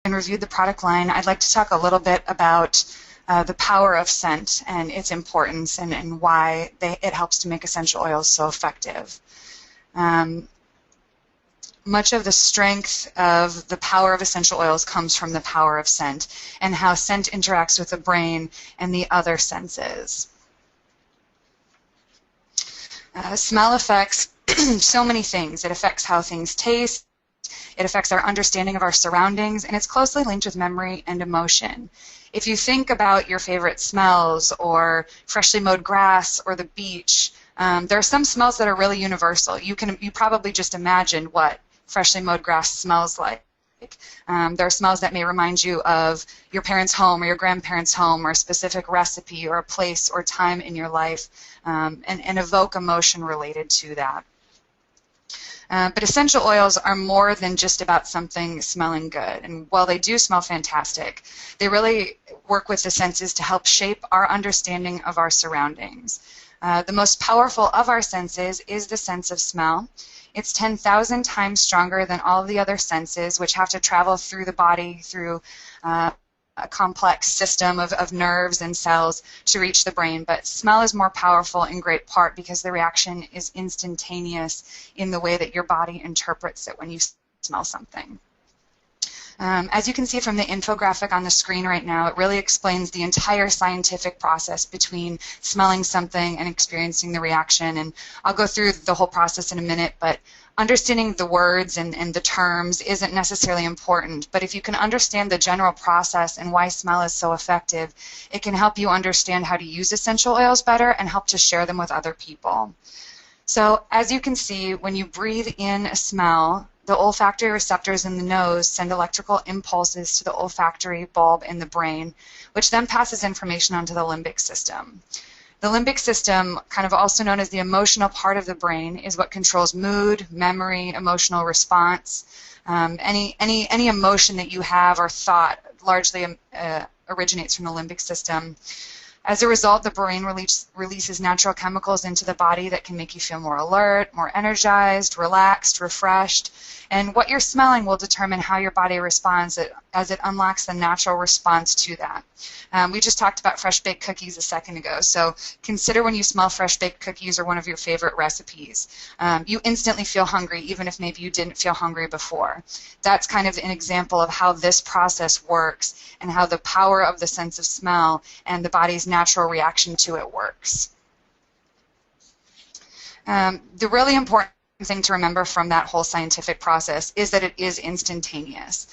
reviewed the product line, I'd like to talk a little bit about the power of scent and its importance and why it helps to make essential oils so effective. Much of the strength of the power of essential oils comes from the power of scent and how scent interacts with the brain and the other senses. Smell affects so many things. It affects how things taste, it affects our understanding of our surroundings, and it's closely linked with memory and emotion. If you think about your favorite smells or freshly mowed grass or the beach, there are some smells that are really universal. You probably just imagine what freshly mowed grass smells like. There are smells that may remind you of your parents' home or your grandparents' home or a specific recipe or a place or time in your life and evoke emotion related to that. But essential oils are more than just about something smelling good. And while they do smell fantastic, they really work with the senses to help shape our understanding of our surroundings. The most powerful of our senses is the sense of smell. It's 10,000 times stronger than all of the other senses, which have to travel through the body through a complex system of nerves and cells to reach the brain. But smell is more powerful in great part because the reaction is instantaneous in the way that your body interprets it when you smell something. As you can see from the infographic on the screen right now, it really explains the entire scientific process between smelling something and experiencing the reaction. And I'll go through the whole process in a minute, but understanding the words and the terms isn't necessarily important. But if you can understand the general process and why smell is so effective, it can help you understand how to use essential oils better and help to share them with other people. So as you can see, when you breathe in a smell, the olfactory receptors in the nose send electrical impulses to the olfactory bulb in the brain, which then passes information onto the limbic system. The limbic system, kind of also known as the emotional part of the brain, is what controls mood, memory, emotional response. Any emotion that you have or thought largely originates from the limbic system. As a result, the brain releases natural chemicals into the body that can make you feel more alert, more energized, relaxed, refreshed. And what you're smelling will determine how your body responds as it unlocks the natural response to that. We just talked about fresh baked cookies a second ago, so consider when you smell fresh baked cookies or one of your favorite recipes. You instantly feel hungry, even if maybe you didn't feel hungry before. That's kind of an example of how this process works and how the power of the sense of smell and the body's natural reaction to it works. The really important thing to remember from that whole scientific process is that it is instantaneous.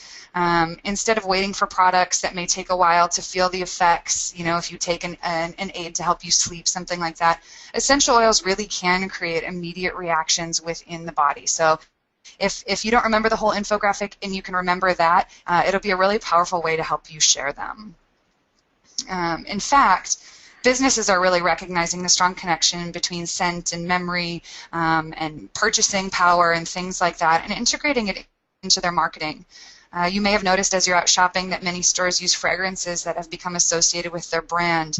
Instead of waiting for products that may take a while to feel the effects, you know, if you take an aid to help you sleep, something like that, essential oils really can create immediate reactions within the body. So if you don't remember the whole infographic and you can remember that, it'll be a really powerful way to help you share them. In fact, businesses are really recognizing the strong connection between scent and memory and purchasing power and things like that and integrating it into their marketing. You may have noticed as you're out shopping that many stores use fragrances that have become associated with their brand.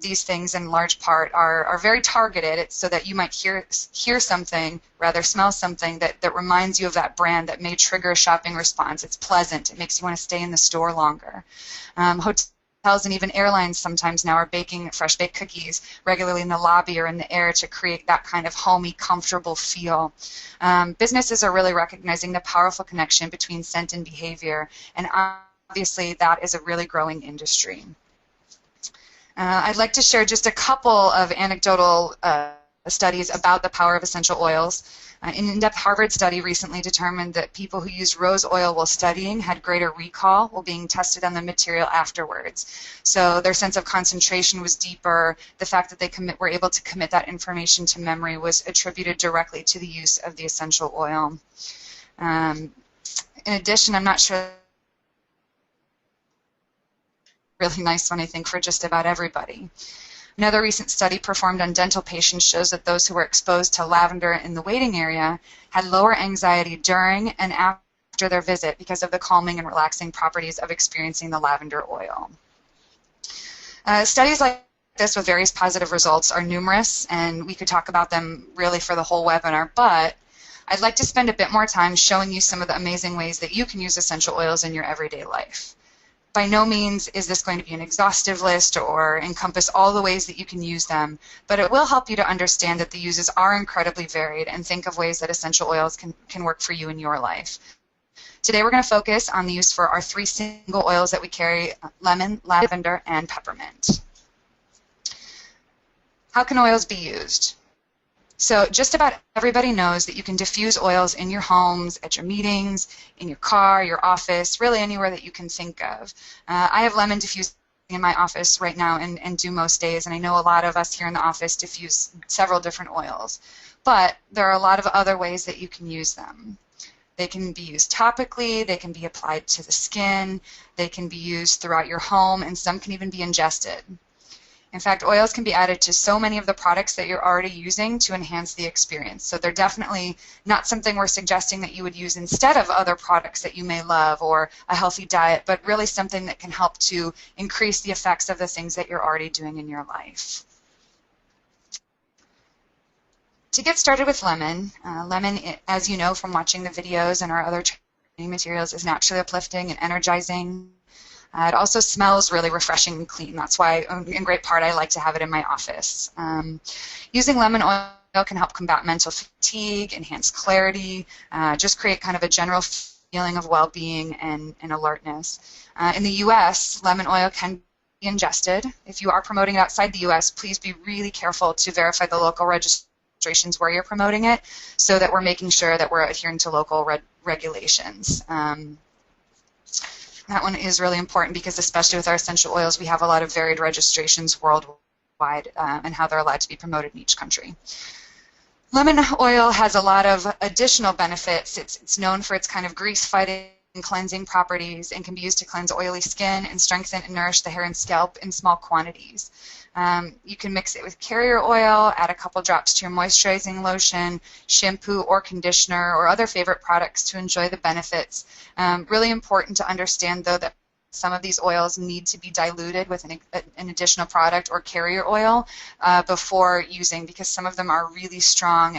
These things in large part are very targeted. It's so that you might hear something, rather smell something that reminds you of that brand that may trigger a shopping response. It's pleasant. It makes you want to stay in the store longer. Hotels and even airlines sometimes now are baking fresh baked cookies regularly in the lobby or in the air to create that kind of homey, comfortable feel. Businesses are really recognizing the powerful connection between scent and behavior, and obviously that is a really growing industry. I'd like to share just a couple of anecdotal studies about the power of essential oils. An in-depth Harvard study recently determined that people who used rose oil while studying had greater recall while being tested on the material afterwards. So their sense of concentration was deeper. The fact that they were able to commit that information to memory was attributed directly to the use of the essential oil. In addition, I'm not sure, really nice one, I think, for just about everybody. Another recent study performed on dental patients shows that those who were exposed to lavender in the waiting area had lower anxiety during and after their visit because of the calming and relaxing properties of experiencing the lavender oil. Studies like this with various positive results are numerous, and we could talk about them really for the whole webinar, but I'd like to spend a bit more time showing you some of the amazing ways that you can use essential oils in your everyday life. By no means is this going to be an exhaustive list or encompass all the ways that you can use them, but it will help you to understand that the uses are incredibly varied and think of ways that essential oils can work for you in your life. Today we're going to focus on the use for our 3 single oils that we carry: lemon, lavender, and peppermint. How can oils be used? So just about everybody knows that you can diffuse oils in your homes, at your meetings, in your car, your office, really anywhere that you can think of. I have lemon diffusing in my office right now and do most days, and I know a lot of us here in the office diffuse several different oils. But there are a lot of other ways that you can use them. They can be used topically, they can be applied to the skin, they can be used throughout your home, and some can even be ingested. In fact, oils can be added to so many of the products that you're already using to enhance the experience. So they're definitely not something we're suggesting that you would use instead of other products that you may love or a healthy diet, but really something that can help to increase the effects of the things that you're already doing in your life. To get started with lemon, as you know from watching the videos and our other training materials, is naturally uplifting and energizing. It also smells really refreshing and clean. That's why, in great part, I like to have it in my office. Using lemon oil can help combat mental fatigue, enhance clarity, just create kind of a general feeling of well-being and alertness. In the U.S., lemon oil can be ingested. If you are promoting it outside the U.S., please be really careful to verify the local registrations where you're promoting it so that we're making sure that we're adhering to local regulations. That one is really important because especially with our essential oils, we have a lot of varied registrations worldwide and how they're allowed to be promoted in each country. Lemon oil has a lot of additional benefits. It's known for its kind of grease-fighting and cleansing properties and can be used to cleanse oily skin and strengthen and nourish the hair and scalp in small quantities. You can mix it with carrier oil, add a couple drops to your moisturizing lotion, shampoo or conditioner, or other favorite products to enjoy the benefits. Really important to understand, though, that some of these oils need to be diluted with an additional product or carrier oil before using, because some of them are really strong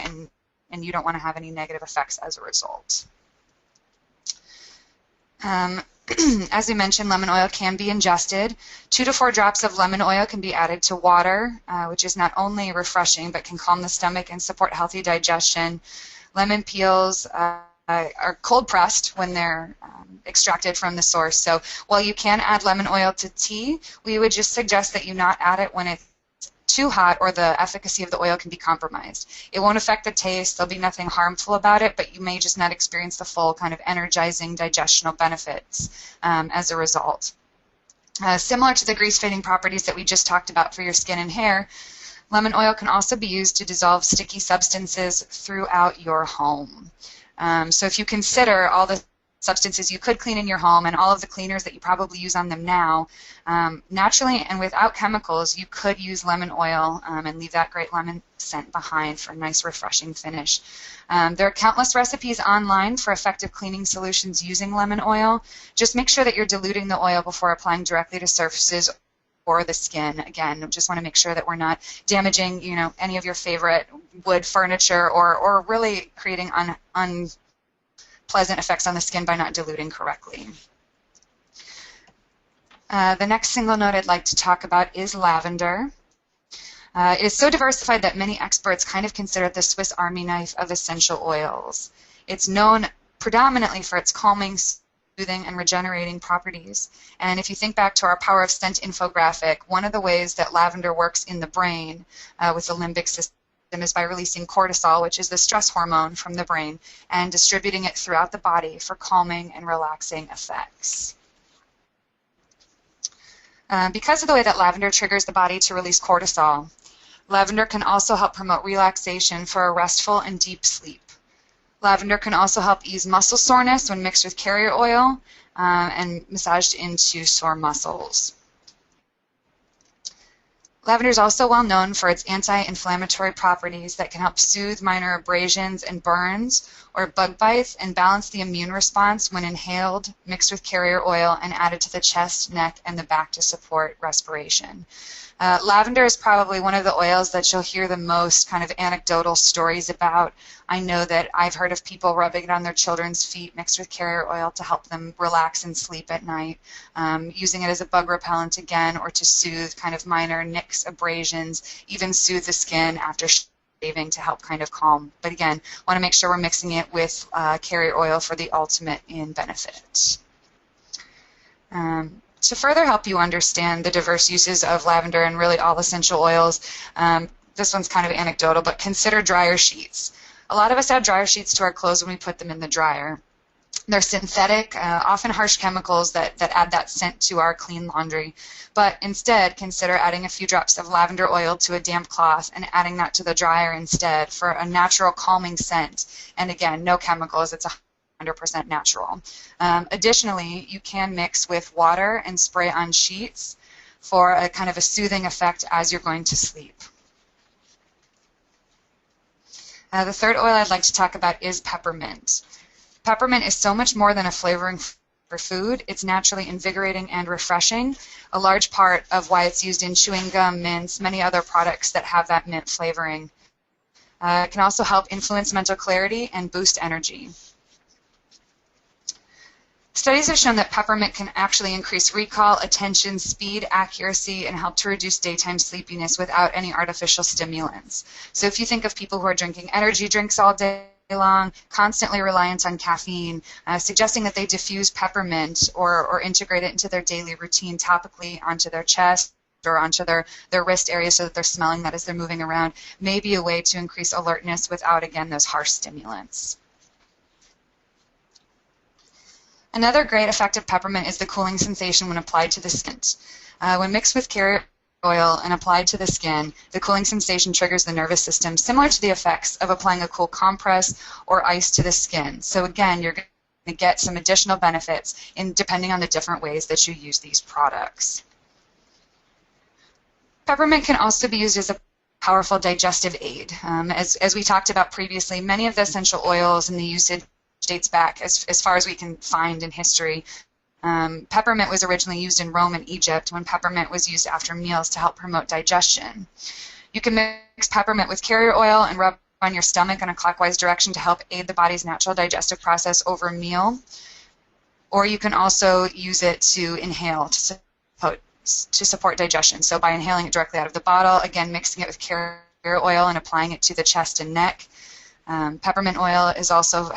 and you don't want to have any negative effects as a result. As we mentioned, lemon oil can be ingested. 2 to 4 drops of lemon oil can be added to water, which is not only refreshing but can calm the stomach and support healthy digestion. Lemon peels are cold pressed when they're extracted from the source. So while you can add lemon oil to tea, we would just suggest that you not add it when it's too hot or the efficacy of the oil can be compromised. It won't affect the taste, there'll be nothing harmful about it, but you may just not experience the full kind of energizing digestional benefits as a result. Similar to the grease-fading properties that we just talked about for your skin and hair, lemon oil can also be used to dissolve sticky substances throughout your home. So if you consider all the substances you could clean in your home and all of the cleaners that you probably use on them now, naturally and without chemicals, you could use lemon oil and leave that great lemon scent behind for a nice refreshing finish. There are countless recipes online for effective cleaning solutions using lemon oil. Just make sure that you're diluting the oil before applying directly to surfaces or the skin. Again, just want to make sure that we're not damaging, any of your favorite wood furniture or really creating unpleasant effects on the skin by not diluting correctly. The next single note I'd like to talk about is lavender. It is so diversified that many experts kind of consider it the Swiss Army knife of essential oils. It's known predominantly for its calming, soothing, and regenerating properties. And if you think back to our Power of Scent infographic, one of the ways that lavender works in the brain with the limbic system is by releasing cortisol, which is the stress hormone from the brain, and distributing it throughout the body for calming and relaxing effects. Because of the way that lavender triggers the body to release cortisol, lavender can also help promote relaxation for a restful and deep sleep. Lavender can also help ease muscle soreness when mixed with carrier oil and massaged into sore muscles. Lavender is also well known for its anti-inflammatory properties that can help soothe minor abrasions and burns or bug bites and balance the immune response when inhaled, mixed with carrier oil, and added to the chest, neck, and the back to support respiration. Lavender is probably one of the oils that you'll hear the most kind of anecdotal stories about. I know that I've heard of people rubbing it on their children's feet mixed with carrier oil to help them relax and sleep at night, using it as a bug repellent again, or to soothe kind of minor nicks, abrasions, even soothe the skin after shaving to help kind of calm. But again, want to make sure we're mixing it with carrier oil for the ultimate in benefit. To further help you understand the diverse uses of lavender and really all essential oils, this one's kind of anecdotal, but consider dryer sheets. A lot of us add dryer sheets to our clothes when we put them in the dryer. They're synthetic, often harsh chemicals that add that scent to our clean laundry. But instead, consider adding a few drops of lavender oil to a damp cloth and adding that to the dryer instead for a natural calming scent. And again, no chemicals, it's 100% natural. Additionally, you can mix with water and spray on sheets for a kind of a soothing effect as you're going to sleep. The third oil I'd like to talk about is peppermint. Peppermint is so much more than a flavoring for food. It's naturally invigorating and refreshing, a large part of why it's used in chewing gum, mints, many other products that have that mint flavoring. It can also help influence mental clarity and boost energy. Studies have shown that peppermint can actually increase recall, attention, speed, accuracy, and help to reduce daytime sleepiness without any artificial stimulants. So if you think of people who are drinking energy drinks all day long, constantly reliant on caffeine, suggesting that they diffuse peppermint or integrate it into their daily routine topically onto their chest or onto their wrist area so that they're smelling that as they're moving around, may be a way to increase alertness without, again, those harsh stimulants. Another great effect of peppermint is the cooling sensation when applied to the skin. When mixed with carrier oil and applied to the skin, the cooling sensation triggers the nervous system, similar to the effects of applying a cool compress or ice to the skin. So again, you're going to get some additional benefits depending on the different ways that you use these products. Peppermint can also be used as a powerful digestive aid. As we talked about previously, many of the essential oils and the usage dates back as far as we can find in history. Peppermint was originally used in Rome and Egypt when peppermint was used after meals to help promote digestion. You can mix peppermint with carrier oil and rub on your stomach in a clockwise direction to help aid the body's natural digestive process over a meal. Or you can also use it to inhale to support digestion. So by inhaling it directly out of the bottle, again mixing it with carrier oil and applying it to the chest and neck. Peppermint oil is also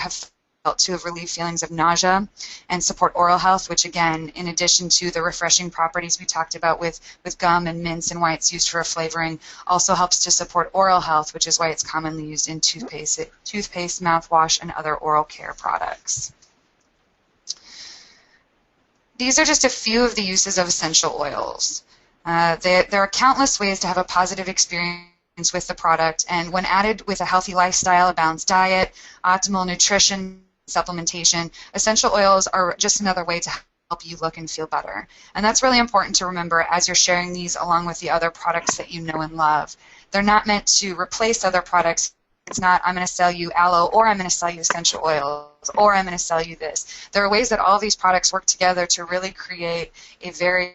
to relieve feelings of nausea and support oral health, which again, in addition to the refreshing properties we talked about with gum and mints and why it's used for a flavoring, also helps to support oral health, which is why it's commonly used in toothpaste, mouthwash, and other oral care products. These are just a few of the uses of essential oils. There are countless ways to have a positive experience with the product, and when added with a healthy lifestyle, a balanced diet, optimal nutrition, supplementation, essential oils are just another way to help you look and feel better. And that's really important to remember as you're sharing these along with the other products that you know and love. They're not meant to replace other products. It's not, I'm going to sell you aloe, or I'm going to sell you essential oils, or I'm going to sell you this. There are ways that all these products work together to really create a very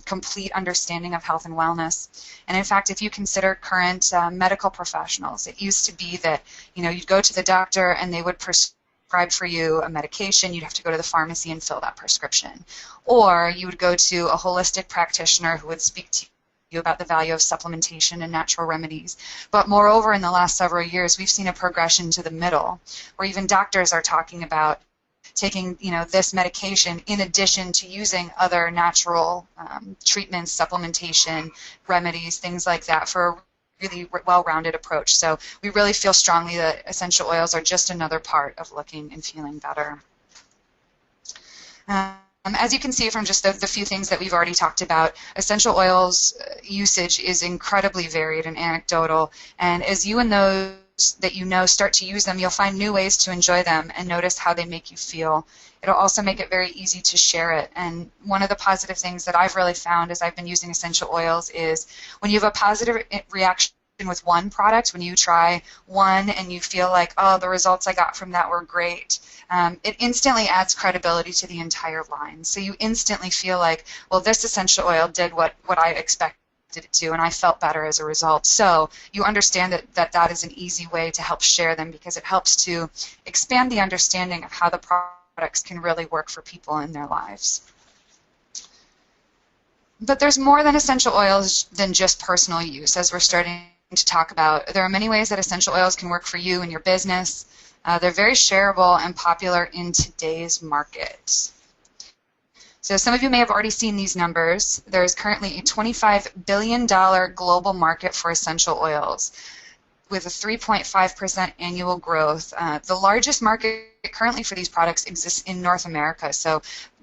complete understanding of health and wellness. And in fact, if you consider current medical professionals, it used to be that you'd go to the doctor and they would prescribe for you a medication. You'd have to go to the pharmacy and fill that prescription, or you would go to a holistic practitioner who would speak to you about the value of supplementation and natural remedies. But moreover, in the last several years, we've seen a progression to the middle, where even doctors are talking about taking this medication in addition to using other natural treatments, supplementation, remedies, things like that for a really well-rounded approach. So we really feel strongly that essential oils are just another part of looking and feeling better. As you can see from just the few things that we've already talked about, essential oils usage is incredibly varied and anecdotal, and as you and those that you know start to use them, you'll find new ways to enjoy them and notice how they make you feel. It'll also make it very easy to share it. And one of the positive things that I've really found as I've been using essential oils is when you have a positive reaction with one product, when you try one and you feel like, oh, the results I got from that were great, it instantly adds credibility to the entire line. So you instantly feel like, well, this essential oil did what I expected it to, and I felt better as a result. So you understand that is an easy way to help share them, because it helps to expand the understanding of how the products can really work for people in their lives. But there's more than essential oils than just personal use, as we're starting to talk about. There are many ways that essential oils can work for you and your business. They're very shareable and popular in today's market. So some of you may have already seen these numbers. There's currently a $25 billion global market for essential oils with a 3.5% annual growth. The largest market currently for these products exists in North America. So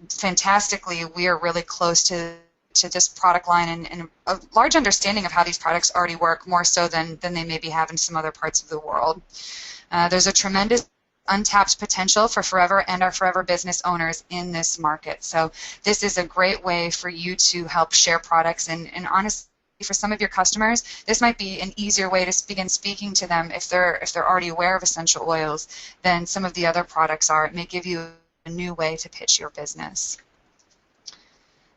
fantastically, we are really close to this product line and a large understanding of how these products already work, more so than they maybe have in some other parts of the world. There's a tremendous untapped potential for Forever and our Forever business owners in this market. So this is a great way for you to help share products, and honestly, for some of your customers, this might be an easier way to begin speaking to them if they're already aware of essential oils than some of the other products are. It may give you a new way to pitch your business.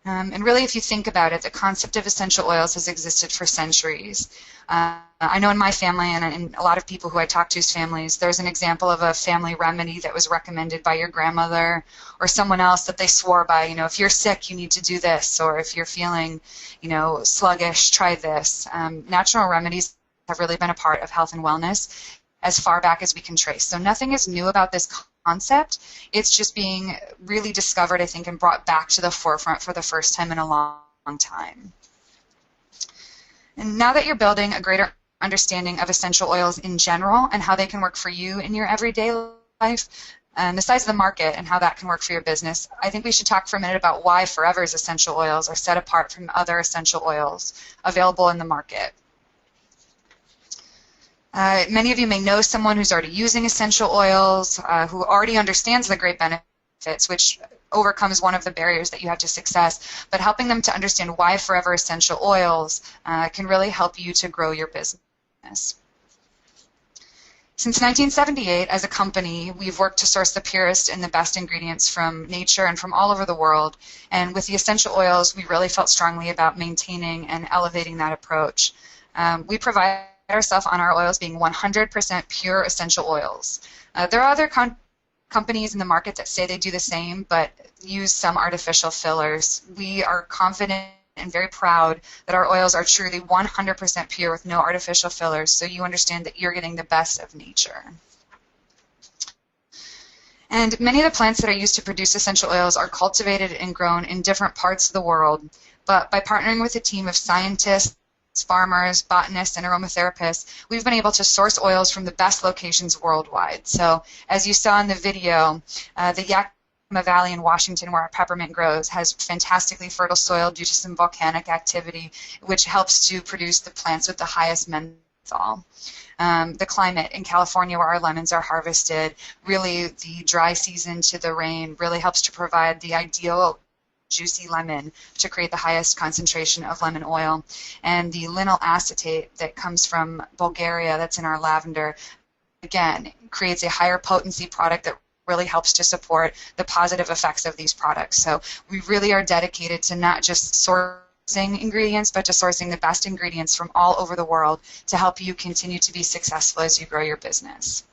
And really, if you think about it, the concept of essential oils has existed for centuries. I know in my family and in a lot of people who I talk to's families, there's an example of a family remedy that was recommended by your grandmother or someone else that they swore by. You know, if you're sick, you need to do this, or if you're feeling, you know, sluggish, try this. Natural remedies have really been a part of health and wellness as far back as we can trace. So nothing is new about this concept. It's just being really discovered, I think, and brought back to the forefront for the first time in a long time. And now that you're building a greater understanding of essential oils in general and how they can work for you in your everyday life, and the size of the market and how that can work for your business, I think we should talk for a minute about why Forever's essential oils are set apart from other essential oils available in the market. Many of you may know someone who's already using essential oils, who already understands the great benefits, which overcomes one of the barriers that you have to success, but helping them to understand why Forever essential oils can really help you to grow your business. Since 1978, as a company, we've worked to source the purest and the best ingredients from nature and from all over the world, and with the essential oils, we really felt strongly about maintaining and elevating that approach. We provide ourselves on our oils being 100% pure essential oils. There are other companies in the market that say they do the same, but use some artificial fillers. We are confident and very proud that our oils are truly 100% pure with no artificial fillers, so you understand that you're getting the best of nature. And many of the plants that are used to produce essential oils are cultivated and grown in different parts of the world, but by partnering with a team of scientists, farmers, botanists, and aromatherapists, we've been able to source oils from the best locations worldwide. So as you saw in the video, the Yakima Valley in Washington, where our peppermint grows, has fantastically fertile soil due to some volcanic activity, which helps to produce the plants with the highest menthol. The climate in California, where our lemons are harvested, really the dry season to the rain really helps to provide the ideal juicy lemon to create the highest concentration of lemon oil. And the linyl acetate that comes from Bulgaria, that's in our lavender, again, creates a higher potency product that really helps to support the positive effects of these products. So we really are dedicated to not just sourcing ingredients, but to sourcing the best ingredients from all over the world to help you continue to be successful as you grow your business.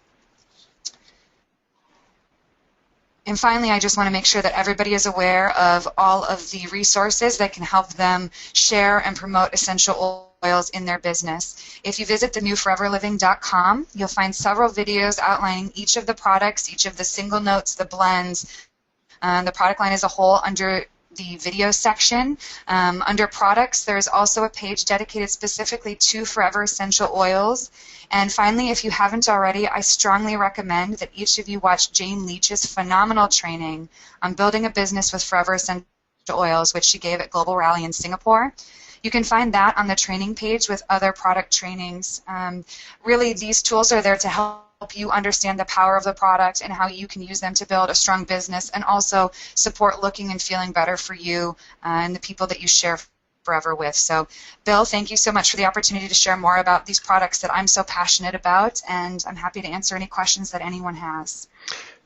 And finally, I just want to make sure that everybody is aware of all of the resources that can help them share and promote essential oils in their business. If you visit thenewforeverliving.com, you'll find several videos outlining each of the products, each of the single notes, the blends, the product line as a whole under the video section. Under products, there's also a page dedicated specifically to Forever Essential Oils. And finally, if you haven't already, I strongly recommend that each of you watch Jane Leach's phenomenal training on building a business with Forever Essential Oils, which she gave at Global Rally in Singapore. You can find that on the training page with other product trainings. Really, these tools are there to help you understand the power of the product and how you can use them to build a strong business and also support looking and feeling better for you and the people that you share forever with. So, Bill, thank you so much for the opportunity to share more about these products that I'm so passionate about, and I'm happy to answer any questions that anyone has.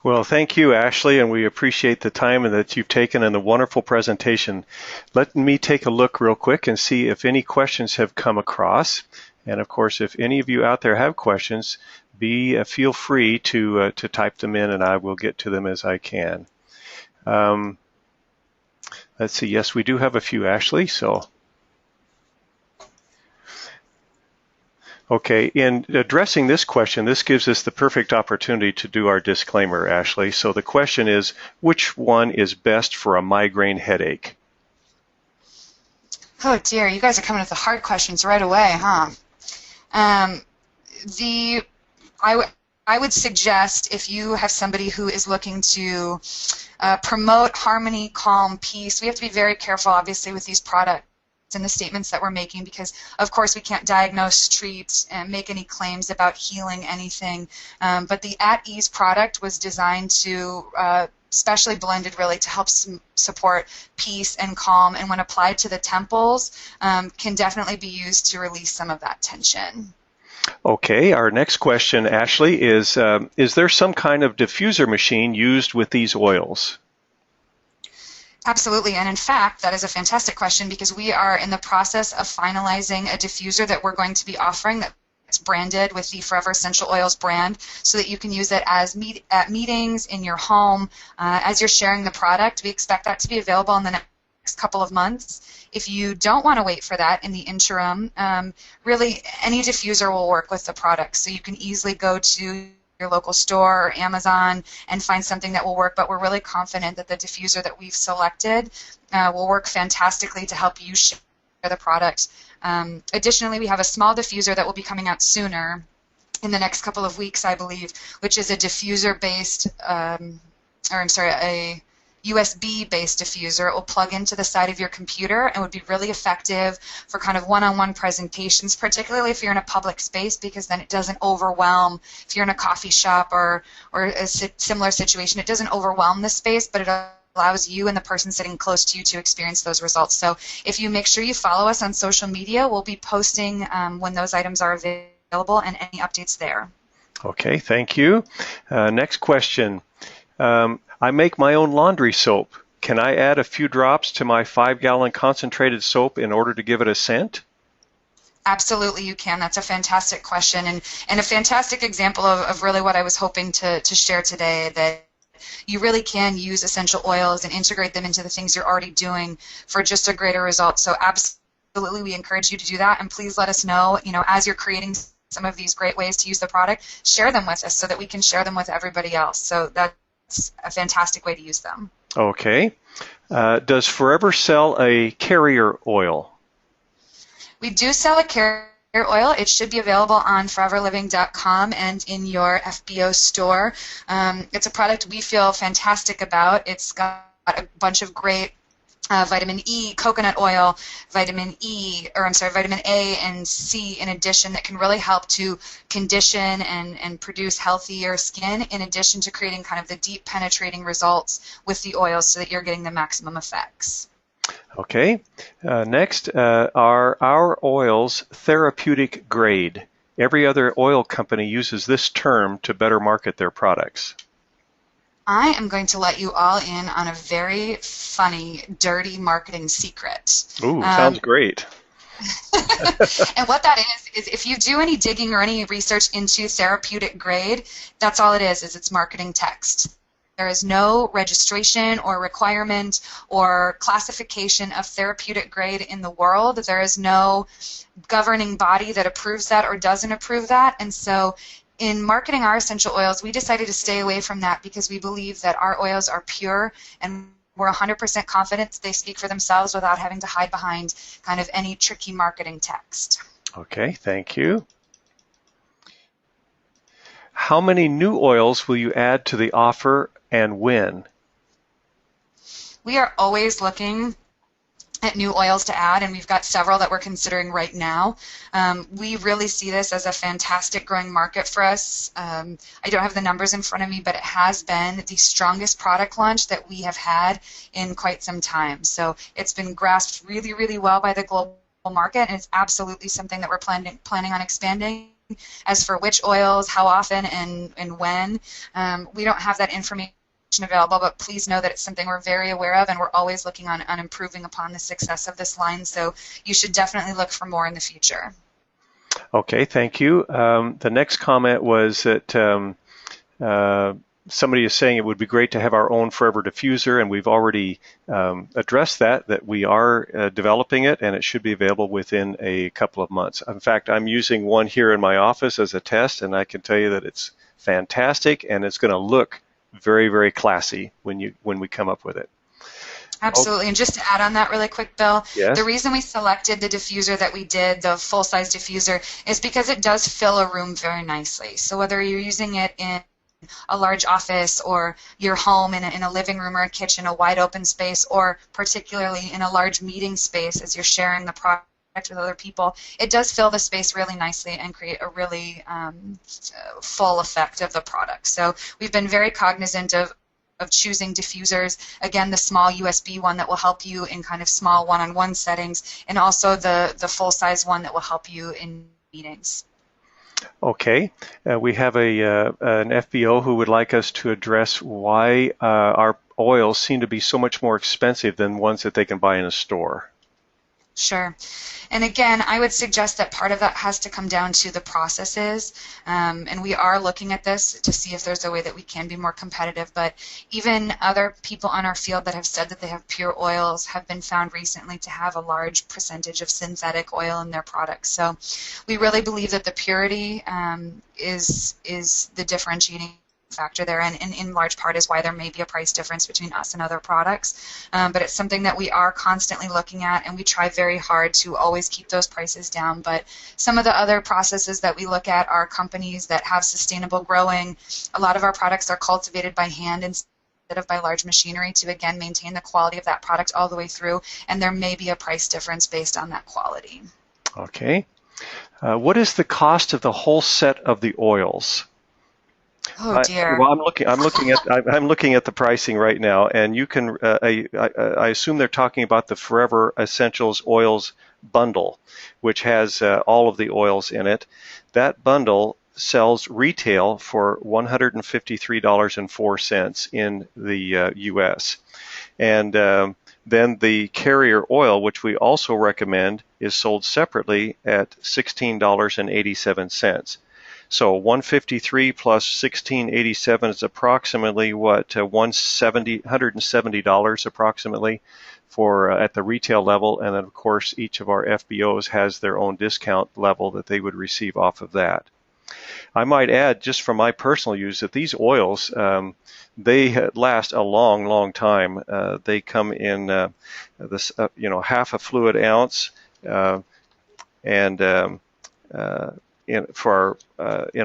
Well, thank you, Ashley, and we appreciate the time that you've taken and the wonderful presentation. Let me take a look real quick and see if any questions have come across. And of course, if any of you out there have questions, feel free to type them in, and I will get to them as I can. Let's see. Yes, we do have a few, Ashley. So, okay. In addressing this question, this gives us the perfect opportunity to do our disclaimer, Ashley. So the question is, which one is best for a migraine headache? Oh dear, you guys are coming with the hard questions right away, huh? I would suggest, if you have somebody who is looking to promote harmony, calm, peace, we have to be very careful, obviously, with these products and the statements that we're making, because, of course, we can't diagnose, treat, and make any claims about healing anything. But the At Ease product was designed to specially blended really to help support peace and calm, and when applied to the temples, can definitely be used to release some of that tension. Okay, our next question, Ashley, is there some kind of diffuser machine used with these oils? Absolutely, and in fact, that is a fantastic question, because we are in the process of finalizing a diffuser that we're going to be offering that's branded with the Forever Essential Oils brand, so that you can use it as at meetings, in your home, as you're sharing the product. We expect that to be available in the next couple of months. If you don't want to wait for that in the interim, really any diffuser will work with the product, so you can easily go to your local store or Amazon and find something that will work, but we're really confident that the diffuser that we've selected will work fantastically to help you share the product. Additionally, we have a small diffuser that will be coming out sooner, in the next couple of weeks, I believe, which is a diffuser-based, a USB-based diffuser. It will plug into the side of your computer and would be really effective for kind of one-on-one presentations, particularly if you're in a public space, because then it doesn't overwhelm. If you're in a coffee shop or a similar situation, it doesn't overwhelm the space, but it allows you and the person sitting close to you to experience those results. So if you make sure you follow us on social media, we'll be posting when those items are available and any updates there. Okay, thank you. Next question. I make my own laundry soap. Can I add a few drops to my 5-gallon concentrated soap in order to give it a scent? Absolutely, you can. That's a fantastic question, and a fantastic example of really what I was hoping to share today, that you really can use essential oils and integrate them into the things you're already doing for just a greater result. So absolutely, we encourage you to do that, and please let us know, as you're creating some of these great ways to use the product, share them with us so that we can share them with everybody else. So that's a fantastic way to use them. Okay. Does Forever sell a carrier oil? We do sell a carrier oil. It should be available on foreverliving.com and in your FBO store. It's a product we feel fantastic about. It's got a bunch of great vitamin E, coconut oil, vitamin A and C in addition, that can really help to condition and produce healthier skin, in addition to creating kind of the deep penetrating results with the oils so that you're getting the maximum effects. Okay. Next, are our oils therapeutic grade? Every other oil company uses this term to better market their products. I am going to let you all in on a very funny, dirty marketing secret. Ooh, sounds great. And what that is if you do any digging or any research into therapeutic grade, that's all it is it's marketing text. There is no registration or requirement or classification of therapeutic grade in the world. There is no governing body that approves that or doesn't approve that, and so in marketing our essential oils, we decided to stay away from that because we believe that our oils are pure, and we're 100% confident they speak for themselves without having to hide behind kind of any tricky marketing text. Okay, thank you. How many new oils will you add to the offer and when? We are always looking at new oils to add, and we've got several that we're considering right now. We really see this as a fantastic growing market for us. I don't have the numbers in front of me, but it has been the strongest product launch that we have had in quite some time. So it's been grasped really, really well by the global market, and it's absolutely something that we're planning on expanding. As for which oils, how often, and when, we don't have that information available, but please know that it's something we're very aware of, and we're always looking on improving upon the success of this line, so you should definitely look for more in the future. Okay, thank you. The next comment was that somebody is saying it would be great to have our own Forever diffuser, and we've already addressed that we are developing it, and it should be available within a couple of months. In fact, I'm using one here in my office as a test, and I can tell you that it's fantastic, and it's going to look very, very classy when we come up with it. Absolutely, and just to add on that really quick, Bill, yes. The reason we selected the diffuser that we did, the full-size diffuser, is because it does fill a room very nicely. So whether you're using it in a large office or your home in a living room or a kitchen, a wide open space, or particularly in a large meeting space as you're sharing the product with other people, it does fill the space really nicely and create a really full effect of the product. So we've been very cognizant of choosing diffusers, again, the small USB one that will help you in kind of small one-on-one settings, and also the full-size one that will help you in meetings. Okay, we have an FBO who would like us to address why our oils seem to be so much more expensive than ones that they can buy in a store. Sure. And again, I would suggest that part of that has to come down to the processes, and we are looking at this to see if there's a way that we can be more competitive, but even other people on our field that have said that they have pure oils have been found recently to have a large percentage of synthetic oil in their products. So we really believe that the purity is the differentiating factor there, and in large part is why there may be a price difference between us and other products, but it's something that we are constantly looking at, and we try very hard to always keep those prices down. But some of the other processes that we look at are companies that have sustainable growing. A lot of our products are cultivated by hand instead of by large machinery to, again, maintain the quality of that product all the way through, and there may be a price difference based on that quality. Okay. What is the cost of the whole set of the oils? Oh dear. Well, I'm looking at the pricing right now, and you can. I assume they're talking about the Forever Essentials Oils bundle, which has all of the oils in it. That bundle sells retail for $153.04 in the U.S. And then the carrier oil, which we also recommend, is sold separately at $16.87. So 153 plus 1687 is approximately what, $170 approximately for at the retail level, and then of course each of our FBOs has their own discount level that they would receive off of that. I might add, just from my personal use, that these oils they last a long, long time. They come in this half a fluid ounce, and in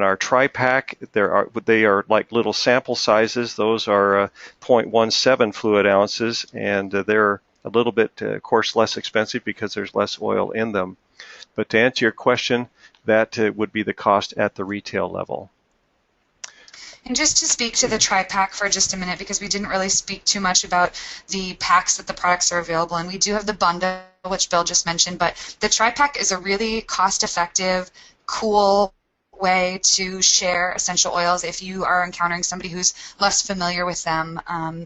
our tri-pack, they are like little sample sizes. Those are 0.17 fluid ounces, and they're a little bit, of course, less expensive because there's less oil in them. But to answer your question, that would be the cost at the retail level. And just to speak to the tri-pack for just a minute, because we didn't really speak too much about the packs that the products are available in. We do have the bundle, which Bill just mentioned, but the tri-pack is a really cost-effective, cool way to share essential oils if you are encountering somebody who's less familiar with them,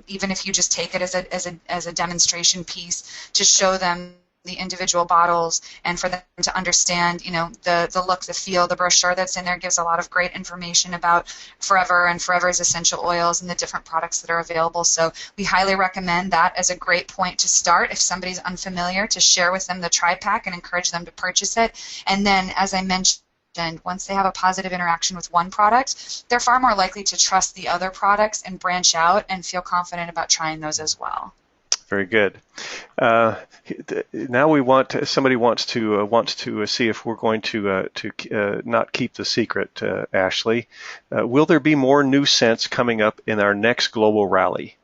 even if you just take it as a demonstration piece to show them the individual bottles and for them to understand, the look, the feel. The brochure that's in there gives a lot of great information about Forever and Forever's essential oils and the different products that are available. So we highly recommend that as a great point to start if somebody's unfamiliar, to share with them the tri-pack and encourage them to purchase it. And then, as I mentioned, once they have a positive interaction with one product, they're far more likely to trust the other products and branch out and feel confident about trying those as well. Very good. Now somebody wants to see if we're going to not keep the secret, Ashley. Will there be more new scents coming up in our next global rally?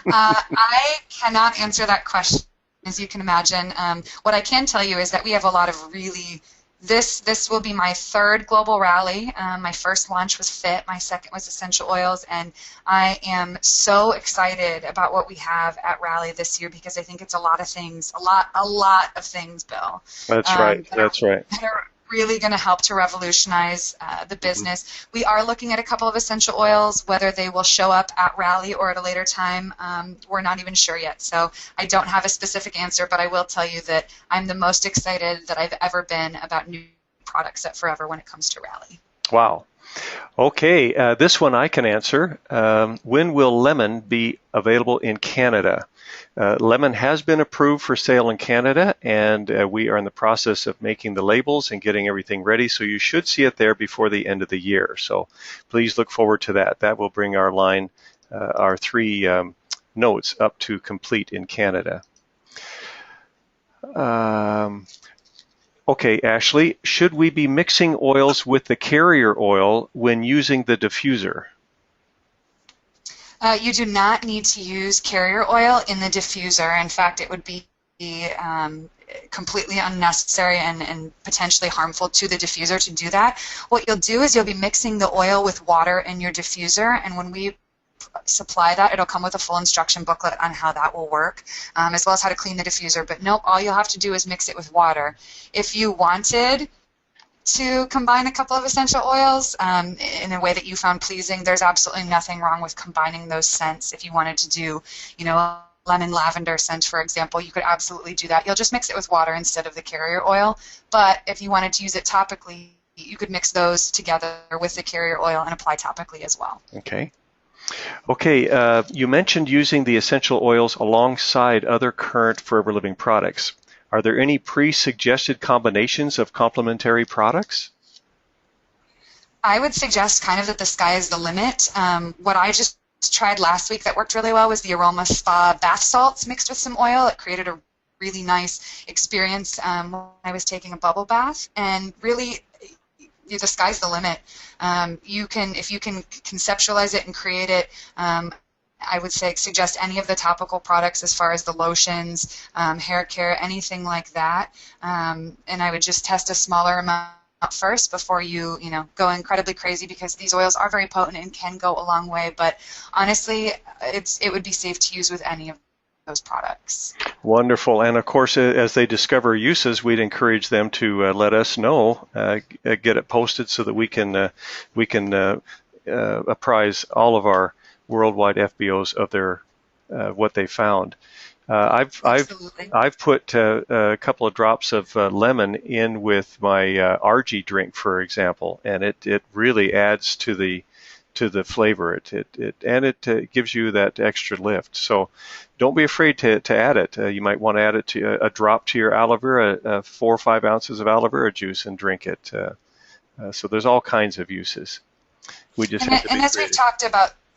I cannot answer that question as you can imagine. What I can tell you is that we have a lot of really, this will be my third global rally. My first launch was FIT, my second was essential oils, and I am so excited about what we have at Rally this year because I think it's a lot of things, a lot of things, Bill. That's right. That's right. That are really going to help to revolutionize the business. We are looking at a couple of essential oils. Whether they will show up at Rally or at a later time, we're not even sure yet. So I don't have a specific answer, but I will tell you that I'm the most excited that I've ever been about new products at Forever when it comes to Rally. Wow. Okay, this one I can answer. When will lemon be available in Canada? Lemon has been approved for sale in Canada, and we are in the process of making the labels and getting everything ready, so you should see it there before the end of the year. So please look forward to that. That will bring our line, our 3 notes up to complete in Canada. Okay, Ashley, should we be mixing oils with the carrier oil when using the diffuser? You do not need to use carrier oil in the diffuser. In fact, it would be completely unnecessary and potentially harmful to the diffuser to do that. What you'll do is you'll be mixing the oil with water in your diffuser, and when we supply that, it'll come with a full instruction booklet on how that will work, as well as how to clean the diffuser. But nope, all you'll have to do is mix it with water. If you wanted to combine a couple of essential oils in a way that you found pleasing, there's absolutely nothing wrong with combining those scents. If you wanted to do, you know, a lemon lavender scent, for example, you could absolutely do that. You'll just mix it with water instead of the carrier oil. But if you wanted to use it topically, you could mix those together with the carrier oil and apply topically as well. Okay. Okay, you mentioned using the essential oils alongside other current Forever Living products. Are there any pre-suggested combinations of complementary products? I would suggest kind of that the sky is the limit. What I just tried last week that worked really well was the Aroma Spa bath salts mixed with some oil. It created a really nice experience when I was taking a bubble bath, and really the sky's the limit. If you can conceptualize it and create it, I would suggest any of the topical products as far as the lotions, hair care, anything like that. And I would just test a smaller amount first before you go incredibly crazy, because these oils are very potent and can go a long way. But honestly, it would be safe to use with any of those products. Wonderful. And of course, as they discover uses, we'd encourage them to let us know, get it posted so that we can apprise all of our worldwide FBOs of their what they found. I've put a couple of drops of lemon in with my RG drink, for example, and it really adds to the flavor. It gives you that extra lift. So don't be afraid to add it. You might want to add it to a drop to your aloe vera, 4 or 5 ounces of aloe vera juice, and drink it. So there's all kinds of uses. We just have to be creative.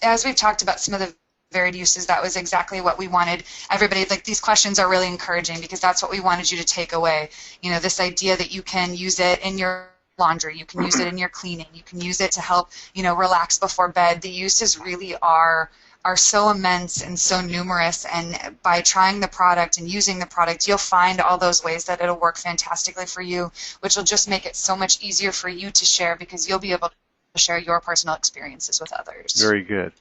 As we've talked about some of the varied uses, that was exactly what we wanted everybody. Like, these questions are really encouraging because that's what we wanted you to take away. This idea that you can use it in your laundry, you can use it in your cleaning, you can use it to help relax before bed. The uses really are so immense and so numerous, and by trying the product and using the product, you'll find all those ways that it'll work fantastically for you, which will just make it so much easier for you to share, because you'll be able to share your personal experiences with others. Very good.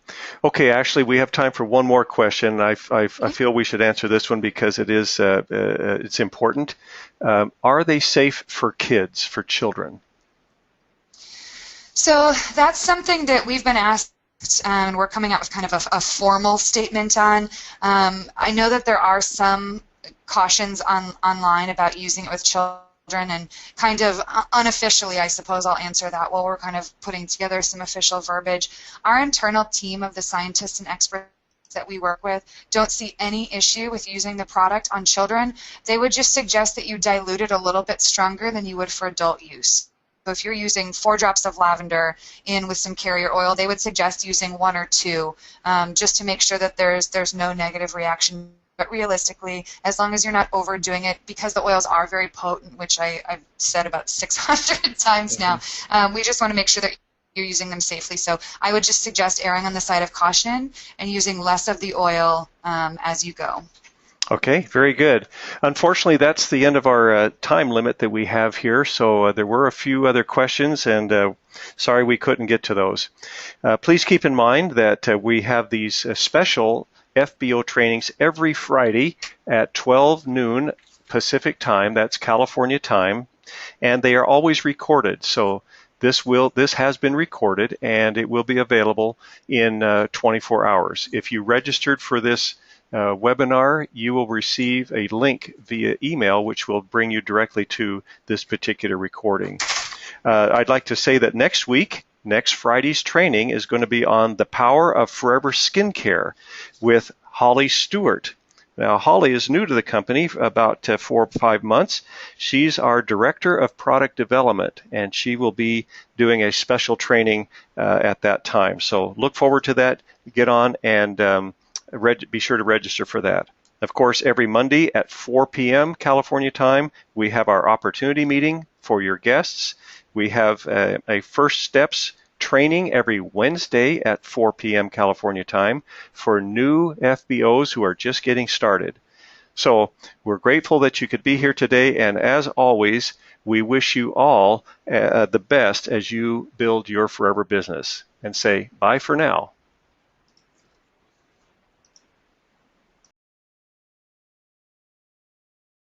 Okay, Ashley, we have time for one more question. I feel we should answer this one because it is it's important. Are they safe for kids, for children? So that's something that we've been asked, and we're coming out with kind of a formal statement on. I know that there are some cautions online about using it with children, and kind of unofficially, I suppose I'll answer that while we're kind of putting together some official verbiage. Our internal team of the scientists and experts that we work with don't see any issue with using the product on children. They would just suggest that you dilute it a little bit stronger than you would for adult use. So if you're using 4 drops of lavender in with some carrier oil, they would suggest using 1 or 2 just to make sure that there's no negative reaction. But realistically, as long as you're not overdoing it, because the oils are very potent, which I've said about 600 times now, we just want to make sure that you're using them safely. So I would just suggest erring on the side of caution and using less of the oil as you go. Okay, very good. Unfortunately, that's the end of our time limit that we have here. So there were a few other questions, and sorry we couldn't get to those. Please keep in mind that we have these special FBO trainings every Friday at 12 noon Pacific time. That's California time, and they are always recorded. So this has been recorded, and it will be available in 24 hours. If you registered for this webinar, you will receive a link via email which will bring you directly to this particular recording. I'd like to say that next Friday's training is going to be on the power of forever skincare with Holly Stewart. Now, Holly is new to the company, about 4 or 5 months. She's our Director of Product Development, and she will be doing a special training at that time. So look forward to that. Get on and be sure to register for that. Of course, every Monday at 4 p.m. California time, we have our opportunity meeting for your guests. We have a First Steps training every Wednesday at 4 p.m. California time for new FBOs who are just getting started. So we're grateful that you could be here today, and as always, we wish you all the best as you build your forever business. And say bye for now.